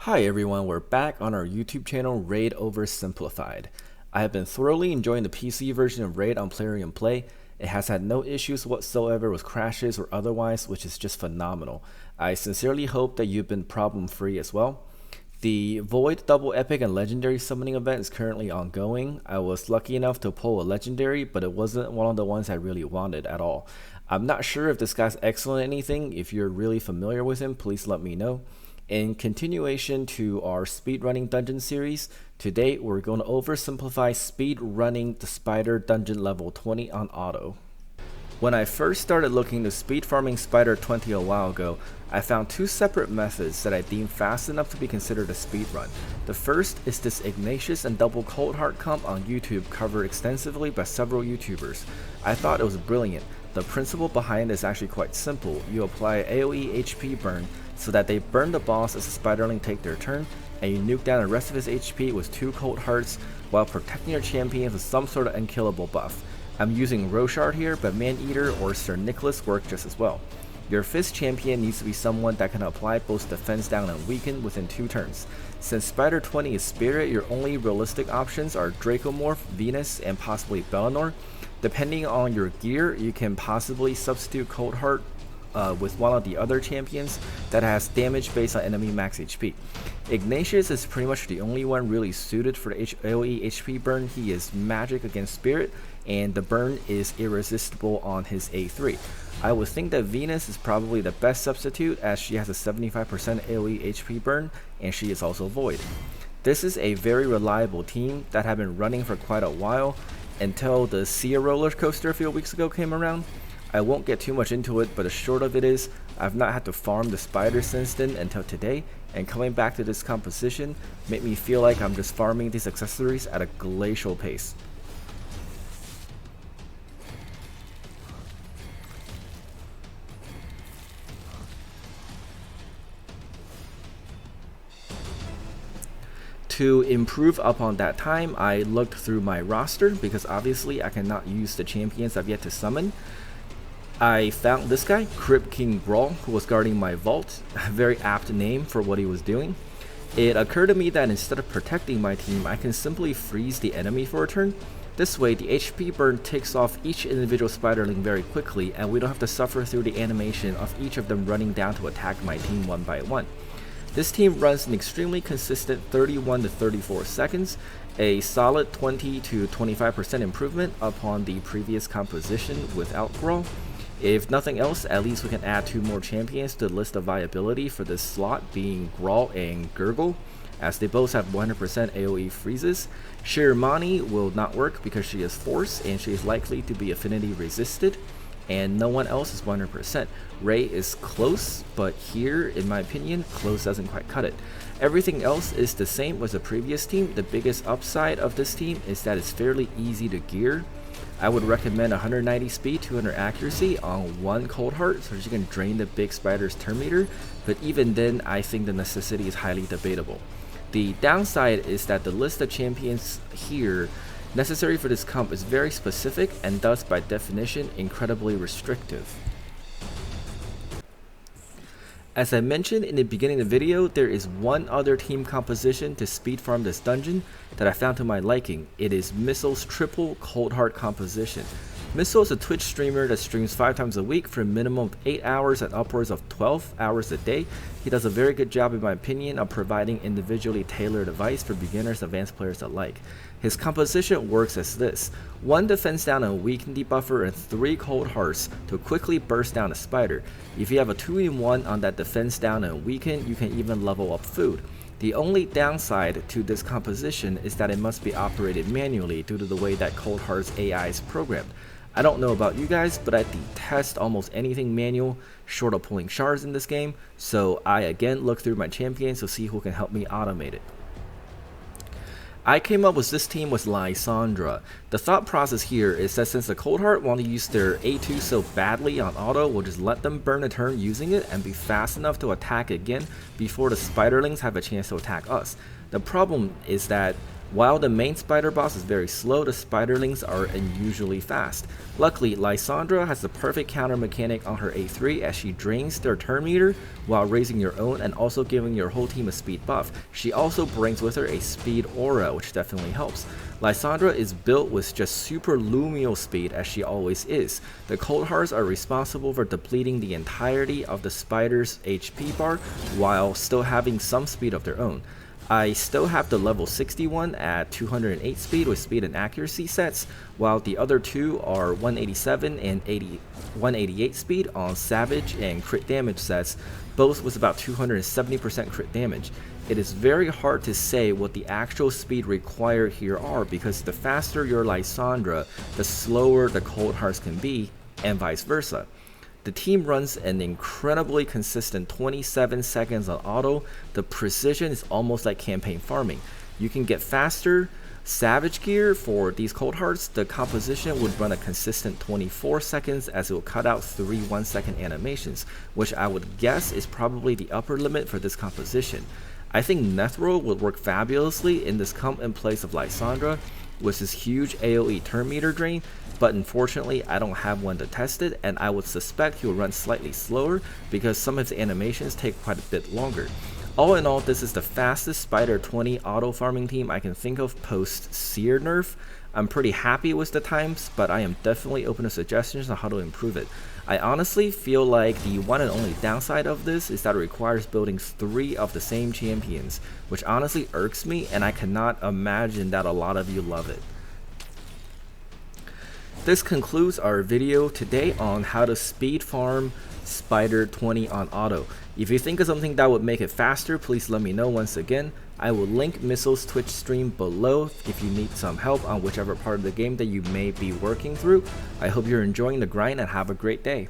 Hi everyone, we're back on our YouTube channel Raid OverSimplified. I have been thoroughly enjoying the PC version of Raid on Plarium Play. It has had no issues whatsoever with crashes or otherwise, which is just phenomenal. I sincerely hope that you've been problem free as well. The Void Double Epic and Legendary Summoning event is currently ongoing. I was lucky enough to pull a Legendary, but it wasn't one of the ones I really wanted at all. I'm not sure if this guy's excellent at anything. If you're really familiar with him, please let me know. In continuation to our speedrunning dungeon series, today we're going to oversimplify speedrunning the Spider dungeon level 20 on auto. When I first started looking to speed farming Spider 20 a while ago, I found two separate methods that I deemed fast enough to be considered a speedrun. The first is this Ignatius and Double Cold Heart comp on YouTube, covered extensively by several YouTubers. I thought it was brilliant. The principle behind it is actually quite simple. You apply AoE HP burn so that they burn the boss as the Spiderling take their turn, and you nuke down the rest of his HP with 2 Cold Hearts while protecting your champions with some sort of unkillable buff. I'm using Roshard here, but Man-Eater or Sir Nicholas work just as well. Your 5th champion needs to be someone that can apply both defense down and weaken within 2 turns. Since Spider 20 is Spirit, your only realistic options are Dracomorph, Venus, and possibly Bellinor. Depending on your gear, you can possibly substitute Cold Heart with one of the other champions that has damage based on enemy max HP. Ignatius is pretty much the only one really suited for the AoE HP burn. He is magic against Spirit, and the burn is irresistible on his A3. I would think that Venus is probably the best substitute, as she has a 75% AoE HP burn, and she is also Void. This is a very reliable team that have been running for quite a while, until the Seer roller coaster a few weeks ago came around. I won't get too much into it, but the short of it is, I've not had to farm the Spider since then until today, and coming back to this composition made me feel like I'm just farming these accessories at a glacial pace. To improve upon that time, I looked through my roster because obviously I cannot use the champions I've yet to summon. I found this guy, Crypt King Brawl, who was guarding my vault. A very apt name for what he was doing. It occurred to me that instead of protecting my team, I can simply freeze the enemy for a turn. This way, the HP burn ticks off each individual Spiderling very quickly, and we don't have to suffer through the animation of each of them running down to attack my team one by one. This team runs an extremely consistent 31 to 34 seconds, a solid 20 to 25% improvement upon the previous composition without Brawl. If nothing else, at least we can add 2 more champions to the list of viability for this slot, being Grawl and Gurgle, as they both have 100% AoE freezes. Shirmani will not work because she is Force and she is likely to be affinity resisted, and no one else is 100%. Ray is close, but here, in my opinion, close doesn't quite cut it. Everything else is the same as the previous team. The biggest upside of this team is that it's fairly easy to gear. I would recommend 190 speed, 200 accuracy on 1 Cold Heart so that you can drain the big Spider's turn meter, but even then I think the necessity is highly debatable. The downside is that the list of champions here necessary for this comp is very specific and thus by definition incredibly restrictive. As I mentioned in the beginning of the video, there is one other team composition to speed farm this dungeon that I found to my liking. It is Missile's triple Cold Heart composition. Missile is a Twitch streamer that streams 5 times a week for a minimum of 8 hours and upwards of 12 hours a day. He does a very good job, in my opinion, of providing individually tailored advice for beginners and advanced players alike. His composition works as this: 1 defense down and weaken debuffer and 3 Cold Hearts to quickly burst down a Spider. If you have a 2-in-1 on that defense down and weaken, you can even level up food. The only downside to this composition is that it must be operated manually due to the way that Cold Heart's AI is programmed. I don't know about you guys, but I detest almost anything manual short of pulling shards in this game, so I again look through my champions to see who can help me automate it. I came up with this team with Lysandra. The thought process here is that since the Cold Heart want to use their A2 so badly on auto, we'll just let them burn a turn using it and be fast enough to attack again before the Spiderlings have a chance to attack us. The problem is that While the main spider boss is very slow, the spiderlings are unusually fast. Luckily, Lysandra has the perfect counter mechanic on her A3 as she drains their turn meter while raising your own and also giving your whole team a speed buff. She also brings with her a speed aura, which definitely helps. Lysandra is built with just super lumial speed as she always is. The cold hearts are responsible for depleting the entirety of the spider's HP bar while still having some speed of their own. I still have the level 61 at 208 speed with speed and accuracy sets, while the other two are 187 and 188 speed on savage and crit damage sets, both with about 270% crit damage. It is very hard to say what the actual speed required here are because the faster your Lysandra, the slower the cold hearts can be, and vice versa. The team runs an incredibly consistent 27 seconds on auto. The precision is almost like campaign farming. You can get faster savage gear for these cold hearts. The composition would run a consistent 24 seconds as it will cut out 3 1-second animations, which I would guess is probably the upper limit for this composition. I think Nethril would work fabulously in this come in place of Lysandra with this huge AoE turn meter drain, but unfortunately I don't have one to test it, and I would suspect he will run slightly slower because some of his animations take quite a bit longer. All in all, this is the fastest Spider 20 auto farming team I can think of post Seer nerf. I'm pretty happy with the times, but I am definitely open to suggestions on how to improve it. I honestly feel like the one and only downside of this is that it requires building 3 of the same champions, which honestly irks me, and I cannot imagine that a lot of you love it. This concludes our video today on how to speed farm Spider 20 on auto. If you think of something that would make it faster, please let me know once again. I will link Missile's Twitch stream below if you need some help on whichever part of the game that you may be working through. I hope you're enjoying the grind and have a great day.